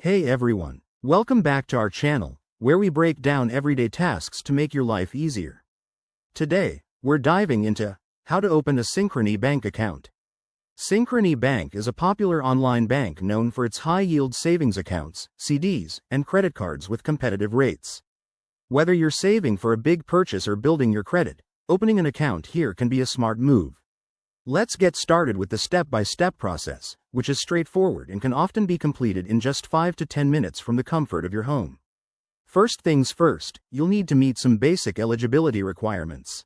Hey everyone, welcome back to our channel, where we break down everyday tasks to make your life easier. Today, we're diving into how to open a Synchrony Bank account. Synchrony Bank is a popular online bank known for its high-yield savings accounts, CDs, and credit cards with competitive rates. Whether you're saving for a big purchase or building your credit, opening an account here can be a smart move. Let's get started with the step-by-step process, which is straightforward and can often be completed in just 5 to 10 minutes from the comfort of your home. First things first, you'll need to meet some basic eligibility requirements.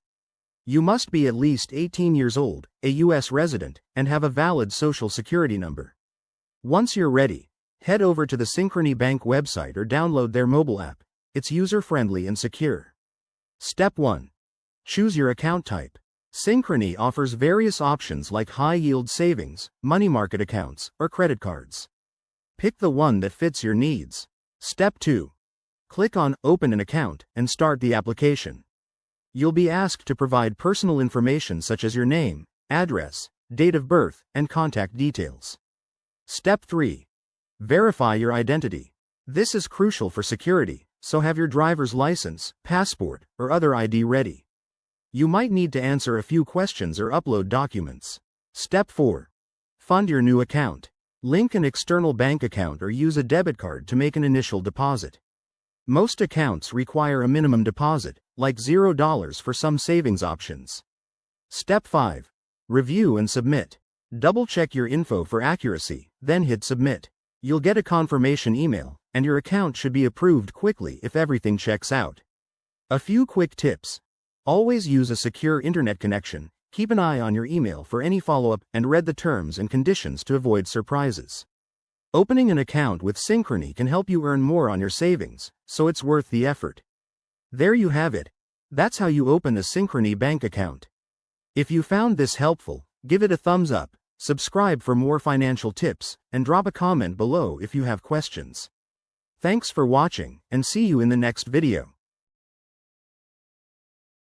You must be at least 18 years old, a U.S. resident, and have a valid social security number. Once you're ready, head over to the Synchrony Bank website or download their mobile app. It's user-friendly and secure. Step 1. Choose your account type. Synchrony offers various options like high-yield savings, money market accounts, or credit cards. Pick the one that fits your needs. Step 2. Click on Open an Account and start the application. You'll be asked to provide personal information such as your name, address, date of birth, and contact details. Step 3. Verify your identity. This is crucial for security, so have your driver's license, passport, or other ID ready. You might need to answer a few questions or upload documents. Step 4. Fund your new account. Link an external bank account or use a debit card to make an initial deposit. Most accounts require a minimum deposit, like $0 for some savings options. Step 5. Review and submit. Double-check your info for accuracy, then hit submit. You'll get a confirmation email, and your account should be approved quickly if everything checks out. A few quick tips. Always use a secure internet connection, keep an eye on your email for any follow-up, and read the terms and conditions to avoid surprises. Opening an account with Synchrony can help you earn more on your savings, so it's worth the effort. There you have it. That's how you open a Synchrony Bank account. If you found this helpful, give it a thumbs up, subscribe for more financial tips, and drop a comment below if you have questions. Thanks for watching, and see you in the next video.